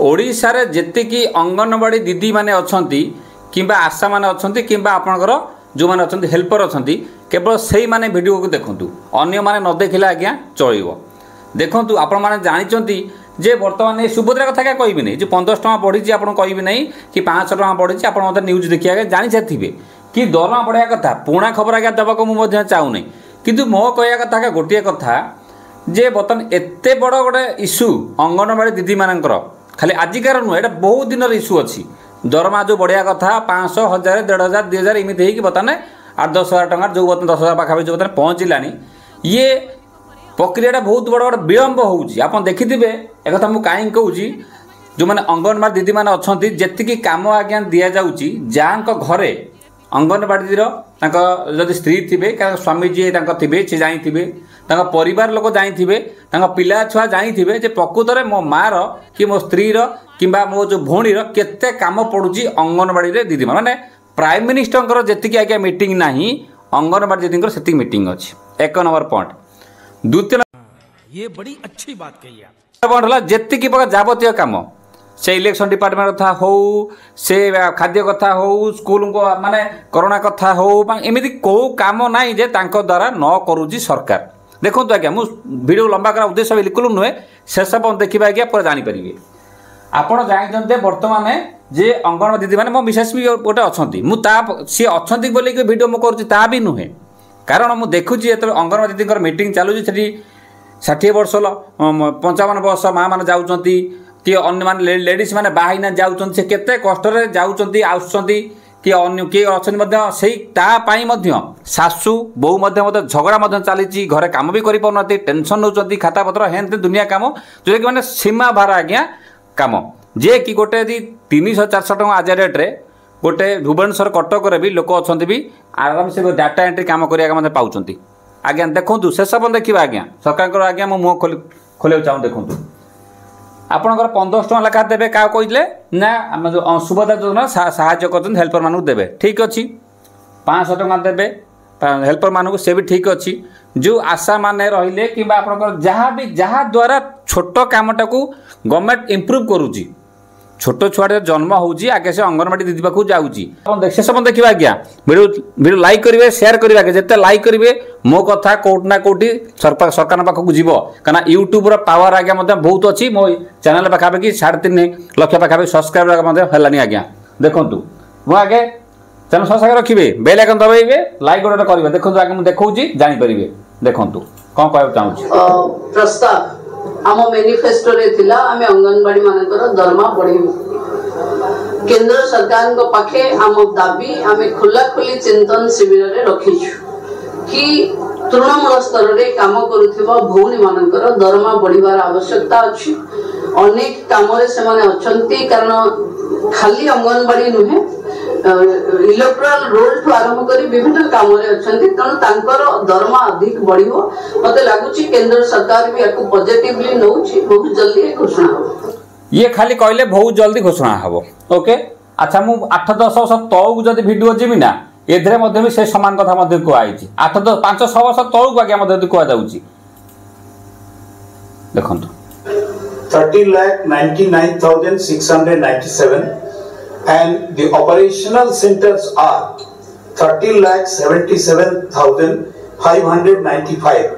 ओडिशा रे जेतिकी अंगनवाड़ी दीदी माने अछंती किंबा आशा माने अछंती किंबा आपनकर जो माने अछंती हेल्पर अछंती केवल सेही माने वीडियो को देखंतु अन्य माने न देखिले आज्ञा चलिबो। देखंतु आपण माने जानिचंती जे वर्तमान सुभद्रा कथा क्या कहबी नहीं जो 15 टका बढ़ी आपन कहबी नहीं कि 500 टका बढ़ी आप मतलब न्यूज देखिए जानी सारे कि दरमा बढ़िया कथा पुणा खबर आज्ञा देवाक मुझे चाहूनी किंतु मो कहया कथा गोटे कथा जे बर्तमान एते बड़ गोटे इश्यू अंगनवाड़ी दीदी मानकर खाली आजिकार नुह ये बहुत दिन इश्यू अच्छी दरमा जो बढ़िया कथा 500 1000 1500 2000 एमती होगी बर्तमान 8-10 हज़ार टका जो 10 हज़ार पाखापी जो बर्तमान पहुँचलानी ये प्रक्रिया बहुत बड़ बड़ विलम्ब होउची। आप देखिथिबे एक कथा मु काई कहूची जो माने अंगनवाड़ी दीदी माने अछंती जेतिकी काम आज्ञा दिया जाउची जांको घरे अंगनवाड़ी तांका जदि स्त्री थिबे का स्वामी जी तांका थिबे से जानिथिबे तांका परिवार लोक जानिथिबे तांका पिला छुआ जानिथिबे जे प्रकृत रे मो मार कि मो स्त्री रो किंबा मो जो भौणी रो केते काम पडुची अंगनवाड़ी रे दीदी माने प्राइम मिनिस्टर जेतिकी आज्ञा मीटिंग नाही अंगनवाड़ी दीदी सेतिकी मीटिंग अछि। एक नंबर पॉइंट। द्वितीय ये बड़ी अच्छी बात कही आप जेतिकी प्रकार जावतीय काम से इलेक्शन डिपार्टमेंट कथा हो से खाद्य कथा हो स्कूल को माने कोरोना कथा हो एमती कौ काम नाई जे तांको द्वारा न करूची सरकार। देखो आज्ञा मुझ वीडियो लंबा करा उद्देश्य बिल्कुल नुहे शेष देखा आज्ञा पूरा जानीपारे आपड़ जानते बर्तमान जे अंगनवाड़ी दीदी मैंने मो मिसेस भी गोटे अच्छा सी अच्छा बोल वीडियो मुझे ता भी नुहे कारण मुझे देखुची जो अंगनवाड़ी दीदी मीटिंग चलुची 60 वर्ष 55 वर्ष माँ मैंने जाऊँच कि अन्य माने लेडीज मैंने बाहर जाऊँच से केते कष्ट जाऊँच आसुँच कि अन्य किए अच्छा शाशु बहु झगड़ा चली घरे कम भी करना टेंशन नौ खाता पत्र हेन दुनिया कम जो कि मैंने सीमा बाहर आज्ञा कम जे कि गोटे यदि 300-400 टका आज रेट्रे गोटे भुवनेश्वर कटक भी लोक अच्छा भी आराम से डाटा एंट्री कम करने पाँच आज्ञा देखूँ शेष देखा आज्ञा सरकार आज्ञा मो मुँह खोल चाहूँ देखूँ आपंकर 15 टका लेखा देवे क्या कहले ना आम जो सुभद्रा योजना साहाय्य कर हेल्पर मानू देवे ठीक अच्छी 500 टका देवे हेल्पर मानू से भी ठीक अच्छी जो आशा माने रहिले कि जहाँ भी जहाँ द्वारा छोट कामटा को गवर्नमेंट इम्प्रूव करुच्ची छोट छुआ जन्म होगी आगे से अंगनवाड़ी दीदी पाक जाऊँगी शेष देखा आज्ञा वीडियो लाइक करेंगे शेयर करेंगे जिते लाइक करेंगे मो कथा कौटना कौटी सरकार पाखक जीव कहीं यूट्यूब पावर आज्ञा बहुत अच्छी मो चैनल पाखापाखि 3.5 लाख पाखापाखि सब्सक्राइबर है आज्ञा देखूँ मुझे आगे चैनल सब्सक्राइब रखिए बेल आइकन दबाइबे लाइक गोटे करेंगे देखो आगे मुझे देखी जानीपारे देखूँ कौन कह चाहूँ प्रस्ताव आम मैनिफेस्टो रे थिला आमे अंगनवाड़ी मानकर दरमा बढ़ेबु केंद्र सरकार को पाखे आम दाबी आमे खुला खुली चिंतन शिविर रे रखिछु कि तृणमूल स्तर रे काम करुथिबा भौणी मानकर दरमा बढ़िबार आवश्यकता अछि। अनेक काम रे से माने अछंती कारण खाली अंगनवाड़ी नुहे इलेक्ट्राल रोल ठू आरंभ करी विभिन्न काम रे अछंती तण तांकर दरमा अधिक बढ़िबो मते लागुची केंद्र सरकार भी याकू पॉजिटिवली नउची बहुत जल्दी घोषणा हो ये खाली कहले बहुत जल्दी घोषणा हबो ओके। अच्छा मु 8-10 वर्ष तळू जदि वीडियो जिमि ना एधरे मध्ये भी से समान कथा मध्ये को आइची 5-6 वर्ष तळू को आगे मध्ये को जाउची देखंतु 30,99,697 and the operational centers are 30,77,595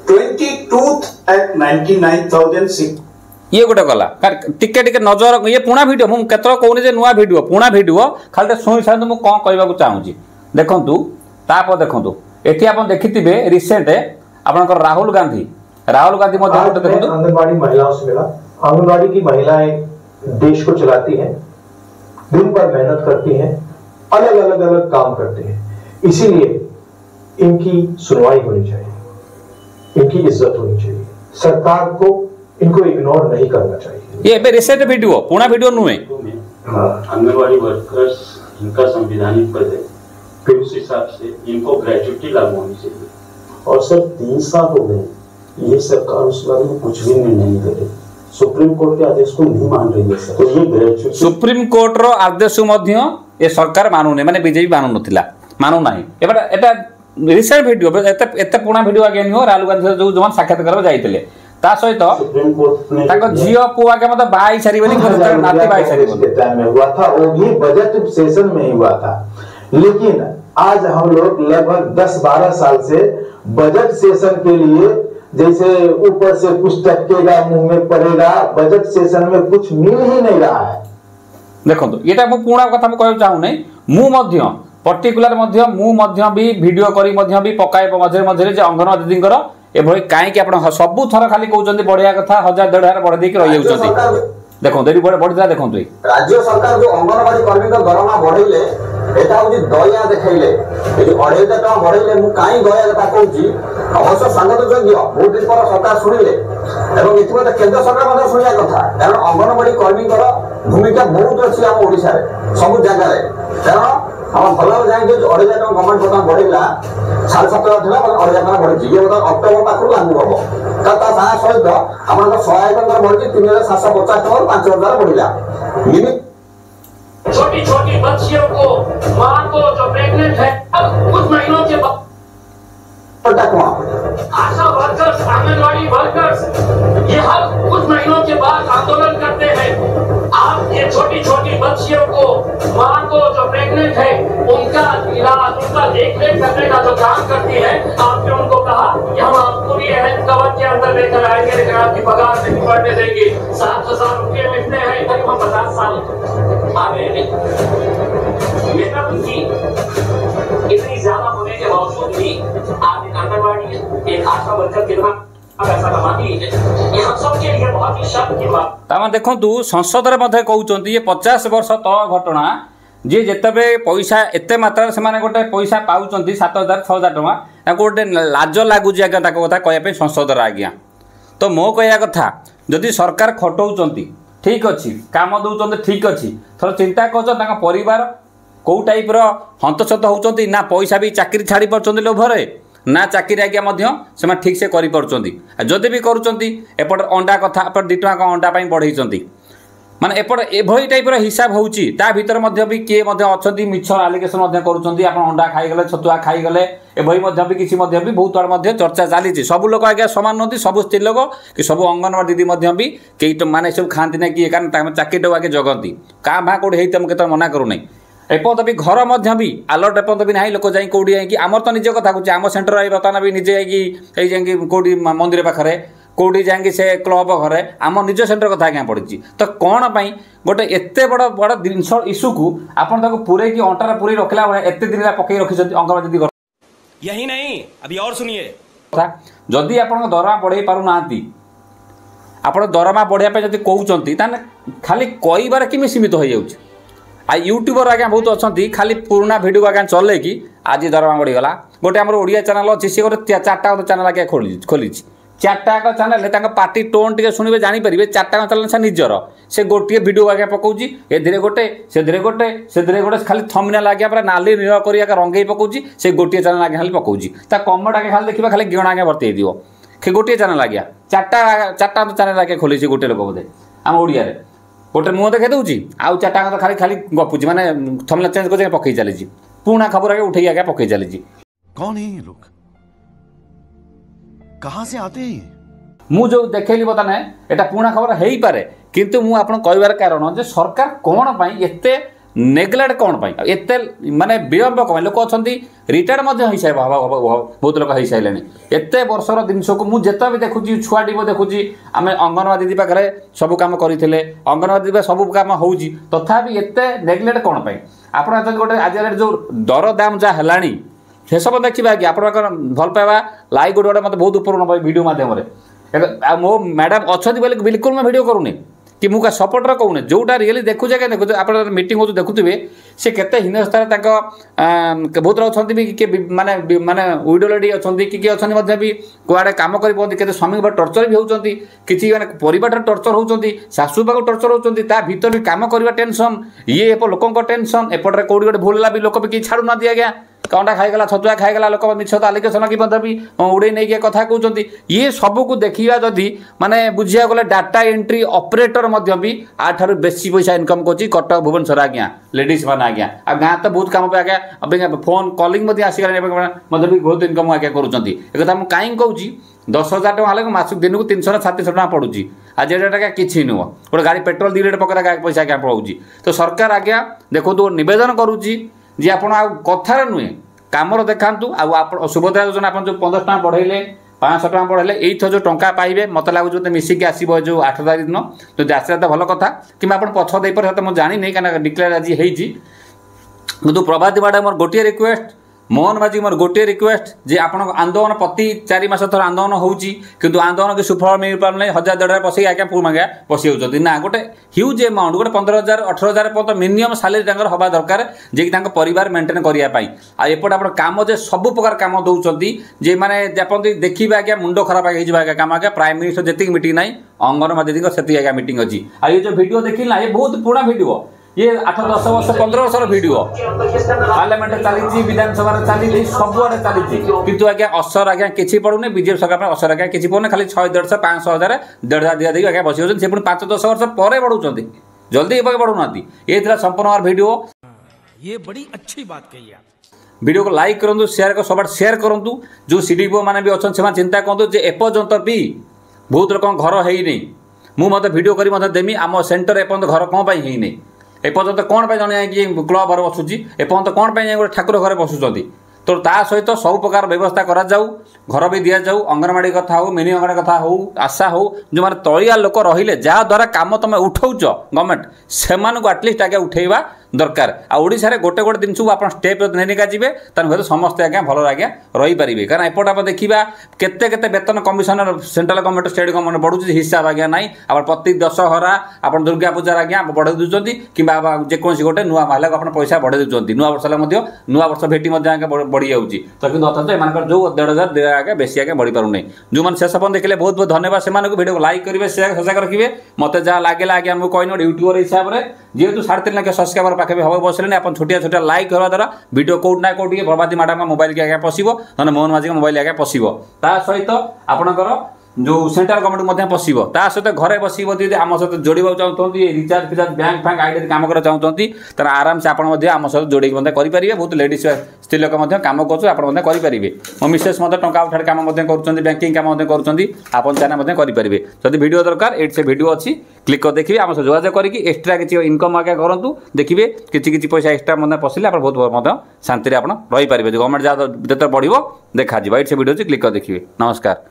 22th at 99,006 ये गोटे गला टिके टिके नजर ये पुणा वीडियो मु केतरा कहूनी जे नुआ वीडियो पुणा वीडियो खाली सुनी सारंतु मु कोन कहबा को चाहूची देखंतु तापर देखंतु एठी आपण देखिथिबे रिसेंट आपनकर राहुल गांधी मध्ये गोटे देखंतु आंगनवाड़ी महिलाओं से मिला। आंगनवाड़ी की महिलाएं देश को चलाती हैं दिन भर मेहनत करती हैं अलग अलग काम करते हैं इसीलिए इनकी सुनवाई होनी चाहिए इनकी इज्जत होनी चाहिए सरकार को इनको इग्नोर नहीं करना चाहिए। ये recent video Pune video नुए anganwadi workers इनका संवैधानिक पद है फिर उस हिसाब से इनको ग्रेजुटी लागू होनी चाहिए और सर 3 साल हो गए ये सरकार उस बारे में कुछ भी निर्णय नहीं करे सुप्रीम कोर्ट के आदेश को नहीं मान रही है सर तो ये ग्रेजुटी सुप्रीम कोर्ट रो आदेश मध्य ये सरकार मानुने माने बीजेपी मानु नथिला मानु नाही एटा रिसेंट वीडियो एते पुणा वीडियो आगे नहीं हो राहुल गांधी जो जमान साक्षात्कार जाइतले ता सहित सुप्रीम कोर्ट ने ताको झियो पुआ के मतलब बाई सारीबनी नाती बाई सारीबनी टाइम में हुआ था, वो भी बजट सेशन में ही हुआ था। लेकिन आज हम लोग लगभग 10-12 साल से बजट सेशन के लिए जैसे ऊपर से कुछ टपकेगा मुंह में पड़ेगा, बजट सेशन में कुछ मिल ही नहीं रहा है। देखो ये पुणा कथा मुझे चाहूँ नहीं पर्टिकुलर भी वीडियो करी भी पकाए मझे मझे अंगनवाड़ी दीदी एभली कहीं आप सबू थर खाली कहते बढ़िया कथा 1000-1500 बढ़े देकी रही देखो बढ़ी देखो राज्य सरकार जो अंगनवाड़ी कर्मी दरमा बढ़ेले एटा हूँ दया देखले ये 2500 टका बढ़ेले मु कहीं दया कथा कहूँ अवश्य स्वागत योग्य बहुत दिन पर सरकार शुणिले एवं इतिमध्य केंद्र सरकार शुणिया कथा कारण अंगनवाड़ी कर्मी भूमिका बहुत अच्छी आम ओडिशा रे सब जगह कारण हम भल जाए 2500 टका गवर्नमेंट बर्तमान बढ़ेगा 7.5 था 2500 टका बढ़ी ये बर्तमान अक्टोबर पाखु लागू हम सहित आम सहायक बढ़ी 3750 टका 5000 बढ़िला। छोटी छोटी बच्चियों को माँ को जो प्रेग्नेंट है अब कुछ महीनों के बाद आशा वर्कर्स आंगनवाड़ी वर्कर्स ये हर कुछ महीनों के बाद आंदोलन करते हैं। आप ये छोटी छोटी बच्चियों को माँ को जो प्रेग्नेंट है उनका इलाज उनका देखरेख करने का जो काम करती है आपने उनको कहा कि हम आपको भी हेल्थ कवर के अंदर लेकर आएंगे लेकिन आपकी पगार नहीं बढ़ने देंगे। 7,000 रुपये मिलते हैं करीब हम 50 साल आ गए हैं। मेरा उनकी इतनी ज्यादा होने के बावजूद भी आज एक आंगनवाड़ी एक आशा वर्कर कितना पैसा कमाती है ये हम सबके लिए बहुत ही शर्म की बात। तामा देखंतु संसद रे मध्ये कहउचंती ये 50 वर्ष तळ घटना जे जेतबे पैसा एते मात्रा से माने गोटे पैसा पाउचंती 7,000-6,000 टका ताको गोटे लाज लागुची आज्ञा ताको कथा कहया पे संसद रे आज्ञा। तो मो कहया कथा जदि सरकार खटौचंती ठीक अच्छी काम दौरान ठीक अच्छी थोड़ा चिंता कर परिवार कौ टाइप हंतसत होती ना पैसा भी चाकरी छाड़ी पार्टी लोभरे ना चाकरी आज्ञा से ठीक से जदि भी करुँच अंडा कथा 2 टका अंडा बढ़ई माने एपट एभली टाइप हिसाब होउची ता भीतर भी किए अच्छी मिछ आलिगेसन करुँच अंडा खाईगले छतुआ खाईगले एभली भी किसी भी बहुत आड़ चर्चा चली सब लोग आज्ञा सामान नुहति सब स्त्री लोक कि सब अंगनवाड़ी दीदी भी कई माने सब खाती ना किए कारण चाकरी आगे जगती क्या भाँ कौटे होते मना करूना एपर्त भी घर भी अलर्ट एपर्त भी ना लोक जाए कौटी जाकि आमर तो निज कथा कहे आम सेन्टर बर्तमान भी निजे जाकि कौटी मंदिर पाखे कौटी जाकि से क्लब घरे आम निज सेन्टर कथा आज्ञा पड़ी तो कौन पाई गोटे एत बड़ बड़ जिनस इश्यू को आपन पूरे की अंटार पूरी रखला एत दिन पकई रखी अंगनवाड़ी यही नहीं अभी और सुनिए जदि आप दरमा बढ़े पारना आप दरमा बढ़ापी जब कहते खाली कहबार कि सीमित हो जाऊँ आ यूट्यूबर आज्ञा बहुत अच्छा खाली पुराना भिडियो आज्ञा चले कि आज दरमा बढ़ीगला गोटे आम ओडिया चैनल अच्छी सी गोटे 4टा चैनल आज्ञा खोली 4टा चैनल पार्टी टोन टे शुणे जानीपर 4टा चैनल से निजर से गोटे भिडियो आज्ञा पकाउची ए गोटे से गोटे से गोटे खाली थंबनेल आज्ञा पूरा नाली नील कर रंगे पकाउची से गोटे चैनल आज्ञा खाली पकाउची कमेंट आज्ञा खाली देखा खाली गिण आज्ञा भर्ती हो गोटे चैनल आज्ञा 4टा चैनल आज्ञा खोली गोटे लोक बोधे आम ओडिया गोटे मुँह देखा दूसरी आउ 4टा तो खाली खाली गपुची माने थंबनेल चेंज कर पकई चली पुणा खबर आगे उठे आगे पकई चली। कौन है ये लोग कहाँ से आते हैं मु जो देखली बता एटा पुणा खबर हो पारे किंतु मु आपन कहबार कारण जे सरकार कौन पाई एते नेग्लेक्ट कौन पाई एते माने विलंब कौन लोक अच्छा रिटायर्ड बहुत लोक हो सारे एते वर्षर जिनस को मुझे भी देखुची छुआटी देखुची आम अंगनवाड़ी दीदी पाखे सब कम करते अंगनवाड़ी दीदी सब कम हो तथापि एते नेग्लेक्ट कौन पाई आप गोटे आज जो दर दाम जहाँ है से सब देखा कि आप भल पाइबा लाइक गोटे गोटे मतलब बहुत ऊपर नब भिडियो मध्यम मो मैडम अच्छा बिल्कुल मैं भिडियो करूनी कि मुझे सपोर्टर कहूने जोटा रियली देखुचे क्या देखुचे आप मीटिंग हो देखुवे से केते हीनस्थान बहुत अच्छा किए माने माने विडो लेडी अच्छा कि अच्छा भी कुआड़े कम कर स्वामी टर्चर भी होती किसी मैंने परिवार टर्चर होती शाशु पाक टर्चर होती भीतर भी कम करवा टेंशन ये लोक टेंशन एपटे कौटी गोटे भूल भी लोक भी किसी छाड़ू ना आज्ञा कंडा खाईगला छतुआ खाईगला लोक मिछ तो आलिकेसन कि भी उड़े नहीं कथा कहते ये सबको देखा जदि माने बुझिया गले डाटा एंट्री ऑपरेटर भी आठार बेसी पैसा इनकम कर कटक भुवनेश्वर आज्ञा लेडीज मैंने आज्ञा आ गाँ तो बहुत कम पे आज्ञा फोन कॉलिंग आसिक भी बहुत इनकम आज्ञा करुँच एक मुझे कहीं कहूँ 10,000 टका हेल्ला मास दिन को 300-3700 टका पड़ुची आज एटा किसी नुह गोटे गाड़ी पेट्रोल 2 रेट पकड़ा पैसा क्या पड़ाऊँगी तो सरकार आज्ञा देखो नवेदन करुच्ची जे आप कथार नुहे कमर देखातु आप सुभद्रा योजना आप जो 15 टका बढ़ेले 500 टका बढ़ेले ये जो टंका पाइबे मत लगुच मिसिक आसो जो 8 तारीख दिन जो आसला तो भल कथा कि आप पछ दे पारे मुझे जानी नहीं कहीं डिक्लेयर आज किंतु प्रभाती मैडम मोर गोटे रिक्वेस्ट मोहन माझी मोर गोटे रिक्वेस्ट जे आप आंदोलन प्रति 4 मास थर आंदोलन होउची किंतु आंदोलन के सुफल मिल पार नहीं 1000-1500 पसई आज्ञा पूर्व आज्ञा पशि होती ना गोटे ह्यूज अमाउंट गोटे 15,000-18,000 पर्यटन मिनिमम सालेरी हवा दरकार जे कि परिवार मेंटेन करने आएपटे आप कम जे सब प्रकार कम दौरान जे मैंने देखिए आज्ञा मुंड खराब आज्ञा कम आज्ञा प्राइम मिनिस्टर जी मीटिंग ना अंगनवाड़ी दीदी से आज्ञा मीटिंग अच्छी आ ये जो वीडियो देखिला ये बहुत पुराना वीडियो ये 8-10 वर्ष 15 वर्ष वीडियो पार्लियामेंट चली विधानसभा चली सबुआड़े चली किंतु आज्ञा असर आज्ञा किसी पड़ूनी बीजेपी सरकार असर आज्ञा किसी पड़ूनी खाली 100-150-500,000 1,500 दिया देखिए आज्ञा बसी से पुणी 5-10 वर्ष पर बढ़ुंट जल्दी ये बढ़ुना ये संपूर्ण वीडियो ये बड़ी अच्छी बात कही वीडियो को लाइक करूँ शेयर कर सब शेयर करूँ जो सीडीपीओ मैंने भी अच्छा से चिंता करूँ एपर्यंत भी बहुत लोक घर है नहीं मुझे वीडियो कर देमी आम सेंटर एपर्यंत घर कौन है नहीं एपर्यंत कौन जन कि क्लब घर बसुची एपर्यंत कौन गोटे ठाकुर घर बसुँच तो ता सहित सब प्रकार व्यवस्था करा जाऊ घर भी दि जाऊ अंगनवाड़ी कथा हो मिनी अंगनवाड़ी कथा हो आशा हो जो मैंने तलिया लोक रहिले जहाँद्वारा कम तुम उठाऊच गवर्नमेंट से आटलिस्ट आगे उठेवा दरकार आशा गोटे गोटे जिन आप स्टेप नहीं जाए तो समस्ते आज्ञा भल आज्ञा रही पारे कारण एपट आप देखा केते वेतन commissioner central government state government बढ़ुच्छे हिसाब आज्ञा ना आप प्रति दशहरा आप दुर्गा पूजा आज्ञा बढ़े दूसर कि जेकोसी गोटे नुआ माल आप पैसा बढ़े दूसरी नुआ वर्ष नुआ वर्ष भेटी बढ़ी जाऊँगी तो कि अथच एम जो 1,500 आगे बेसी आगे बढ़ी पार नहीं जो मैंने शेष पर्यटन देखिए बहुत बहुत धन्यवाद से वीडियो को लाइक करेंगे शेयर रखिए मत जहाँ लगे आज्ञा मुझे कहनी यूट्यूबर हिसाब से जेहतु 3.5 लाख सब्सक्राइबर पाखे भी हम बसले आप छोटिया लाइक करवा द्वारा वीडियो कौट ना कौट प्रभाती मैडम मोबाइल के आगे पशो ना मोहन माझी मोबाइल आगे पशो ता सहित आपणकर जो सेंट्रल गवर्नमेंट पशो ता सहित घरे बस आम सहित जोड़ा चाहते रिचार्ज फिचार्ज बैंक फैंक आईडी कम कर चाहते तर आराम से आम सहित जोड़ी करेंगे बहुत लेडीज स्त्री लोक कम करेंगे मो मिसेस टंका उठाड़ कम कर बैंकिंग कम कर चैनल करेंगे जब वीडियो दरकार ये से वीडियो अच्छी क्लिक कर देखिए आम जोगाजोग करके एक्सट्रा किसी इनकम आगे करूँ देखिए किसी पैसा एक्सट्रा पशिले आप बहुत शांति आप रही पारे गवर्नमेंट जहाँ जिते बढ़ो देखा ये से वीडियो क्लिक कर देखिए नमस्कार।